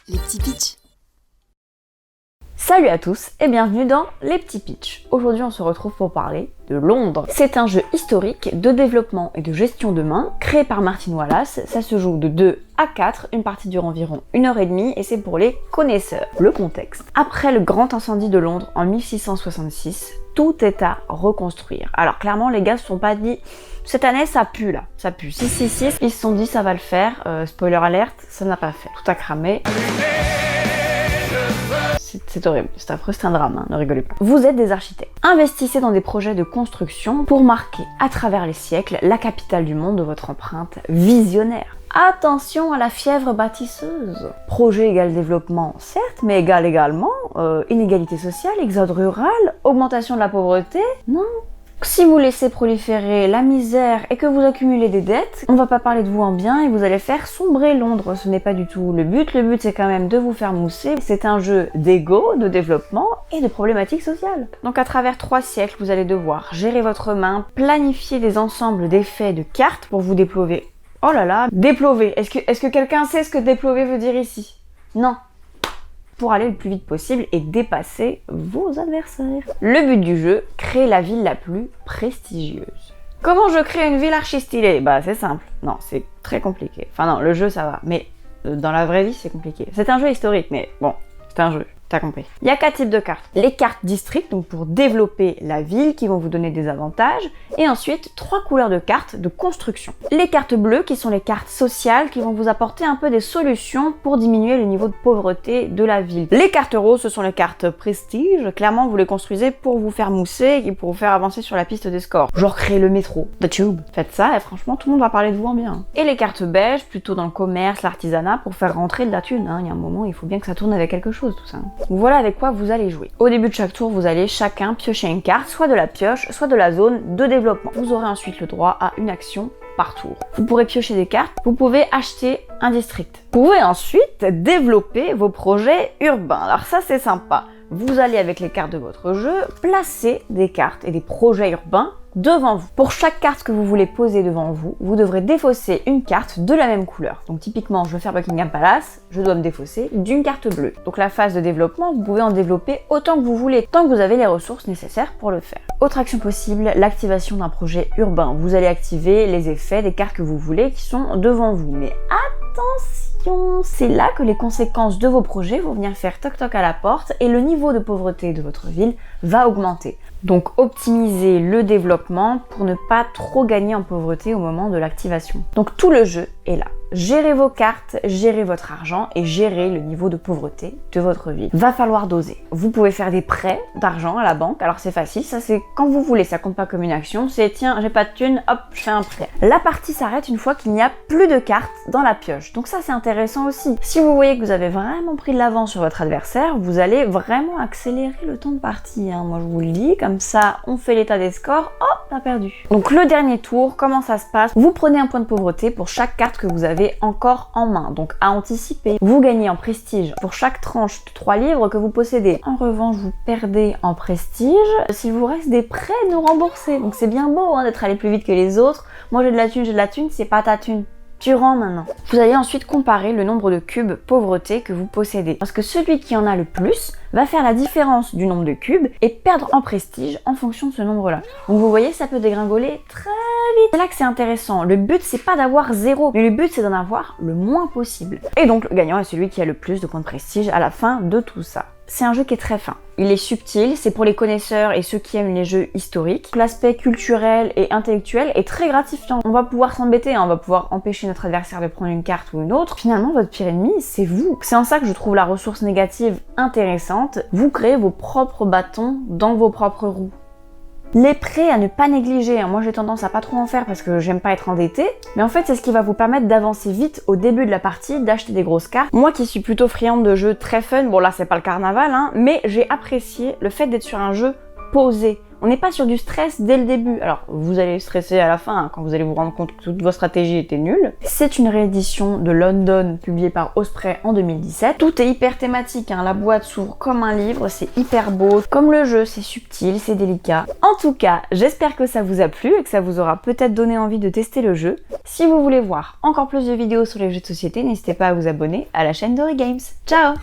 les petits pitchs. Salut à tous et bienvenue dans Les Petits Pitchs. Aujourd'hui on se retrouve pour parler de Londres. C'est un jeu historique de développement et de gestion de main créé par Martin Wallace. Ça se joue de 2 à 4, une partie dure environ 1h30 et c'est pour les connaisseurs. Le contexte. Après le grand incendie de Londres en 1666, tout est à reconstruire. Alors clairement les gars se sont pas dit cette année ça pue là, ça pue 666, ils se sont dit ça va le faire, spoiler alerte, ça n'a pas fait. Tout a cramé. C'est horrible, c'est affreux, c'est un drame, hein, ne rigolez pas. Vous êtes des architectes. Investissez dans des projets de construction pour marquer à travers les siècles la capitale du monde de votre empreinte visionnaire. Attention à la fièvre bâtisseuse. Projet égale développement, certes, mais égale également inégalité sociale, exode rural, augmentation de la pauvreté. Non. Si vous laissez proliférer la misère et que vous accumulez des dettes, on va pas parler de vous en bien et vous allez faire sombrer Londres. Ce n'est pas du tout le but. Le but c'est quand même de vous faire mousser. C'est un jeu d'ego, de développement et de problématiques sociales. Donc à travers 3 siècles, vous allez devoir gérer votre main, planifier des ensembles d'effets de cartes pour vous déplover. Oh là là, déplover. Est-ce que quelqu'un sait ce que déplover veut dire ici? Non. Pour aller le plus vite possible et dépasser vos adversaires. Le but du jeu, créer la ville la plus prestigieuse. Comment je crée une ville archi stylée? Bah c'est simple. Non, c'est très compliqué. Enfin non, le jeu ça va, mais dans la vraie vie c'est compliqué. C'est un jeu historique, mais bon, c'est un jeu. T'as compris. Il y a 4 types de cartes. Les cartes districts, donc pour développer la ville, qui vont vous donner des avantages. Et ensuite, 3 couleurs de cartes de construction. Les cartes bleues, qui sont les cartes sociales, qui vont vous apporter un peu des solutions pour diminuer le niveau de pauvreté de la ville. Les cartes roses, ce sont les cartes prestige. Clairement, vous les construisez pour vous faire mousser et pour vous faire avancer sur la piste des scores. Genre créer le métro, the tube. Faites ça et franchement, tout le monde va parler de vous en bien. Et les cartes beiges, plutôt dans le commerce, l'artisanat, pour faire rentrer de la thune. Hein. Il y a un moment, il faut bien que ça tourne avec quelque chose, tout ça. Donc voilà avec quoi vous allez jouer. Au début de chaque tour, vous allez chacun piocher une carte, soit de la pioche, soit de la zone de développement. Vous aurez ensuite le droit à une action par tour. Vous pourrez piocher des cartes, vous pouvez acheter un district. Vous pouvez ensuite développer vos projets urbains. Alors ça c'est sympa. Vous allez avec les cartes de votre jeu placer des cartes et des projets urbains devant vous. Pour chaque carte que vous voulez poser devant vous, vous devrez défausser une carte de la même couleur. Donc typiquement, je veux faire Buckingham Palace, je dois me défausser d'une carte bleue. Donc la phase de développement, vous pouvez en développer autant que vous voulez, tant que vous avez les ressources nécessaires pour le faire. Autre action possible, l'activation d'un projet urbain. Vous allez activer les effets des cartes que vous voulez qui sont devant vous. Mais attention, c'est là que les conséquences de vos projets vont venir faire toc-toc à la porte et le niveau de pauvreté de votre ville va augmenter. Donc optimisez le développement pour ne pas trop gagner en pauvreté au moment de l'activation. Donc tout le jeu est là. Gérez vos cartes, gérez votre argent et gérez le niveau de pauvreté de votre ville. Va falloir doser. Vous pouvez faire des prêts d'argent à la banque. Alors c'est facile, ça c'est quand vous voulez, ça compte pas comme une action. C'est tiens, j'ai pas de thune, hop, je fais un prêt. La partie s'arrête une fois qu'il n'y a plus de cartes dans la pioche. Donc ça c'est intéressant aussi. Si vous voyez que vous avez vraiment pris de l'avance sur votre adversaire, vous allez vraiment accélérer le temps de partie. Hein. Moi je vous le dis, comme ça on fait l'état des scores, hop, t'as perdu. Donc le dernier tour, comment ça se passe? Vous prenez un point de pauvreté pour chaque carte que vous avez encore en main, donc à anticiper. Vous gagnez en prestige pour chaque tranche de 3 livres que vous possédez. En revanche, vous perdez en prestige s'il vous reste des prêts non remboursés. Donc c'est bien beau hein, d'être allé plus vite que les autres. Moi j'ai de la thune, c'est pas ta thune. Tu rends maintenant. Vous allez ensuite comparer le nombre de cubes pauvreté que vous possédez. Parce que celui qui en a le plus va faire la différence du nombre de cubes et perdre en prestige en fonction de ce nombre-là. Donc vous voyez, ça peut dégringoler très vite. C'est là que c'est intéressant. Le but, c'est pas d'avoir 0, mais le but, c'est d'en avoir le moins possible. Et donc, le gagnant est celui qui a le plus de points de prestige à la fin de tout ça. C'est un jeu qui est très fin. Il est subtil, c'est pour les connaisseurs et ceux qui aiment les jeux historiques. L'aspect culturel et intellectuel est très gratifiant. On va pouvoir s'embêter, hein, on va pouvoir empêcher notre adversaire de prendre une carte ou une autre. Finalement, votre pire ennemi, c'est vous. C'est en ça que je trouve la ressource négative intéressante. Vous créez vos propres bâtons dans vos propres roues. Les prêts à ne pas négliger, moi j'ai tendance à pas trop en faire parce que j'aime pas être endettée, mais en fait c'est ce qui va vous permettre d'avancer vite au début de la partie, d'acheter des grosses cartes. Moi qui suis plutôt friande de jeux très fun, bon là c'est pas le carnaval, hein, mais j'ai apprécié le fait d'être sur un jeu posé, On n'est pas sur du stress dès le début. Alors, vous allez stresser à la fin, hein, quand vous allez vous rendre compte que toute votre stratégie était nulle. C'est une réédition de London, publiée par Osprey en 2017. Tout est hyper thématique, hein. La boîte s'ouvre comme un livre, c'est hyper beau. Comme le jeu, c'est subtil, c'est délicat. En tout cas, j'espère que ça vous a plu et que ça vous aura peut-être donné envie de tester le jeu. Si vous voulez voir encore plus de vidéos sur les jeux de société, n'hésitez pas à vous abonner à la chaîne Dory Games. Ciao!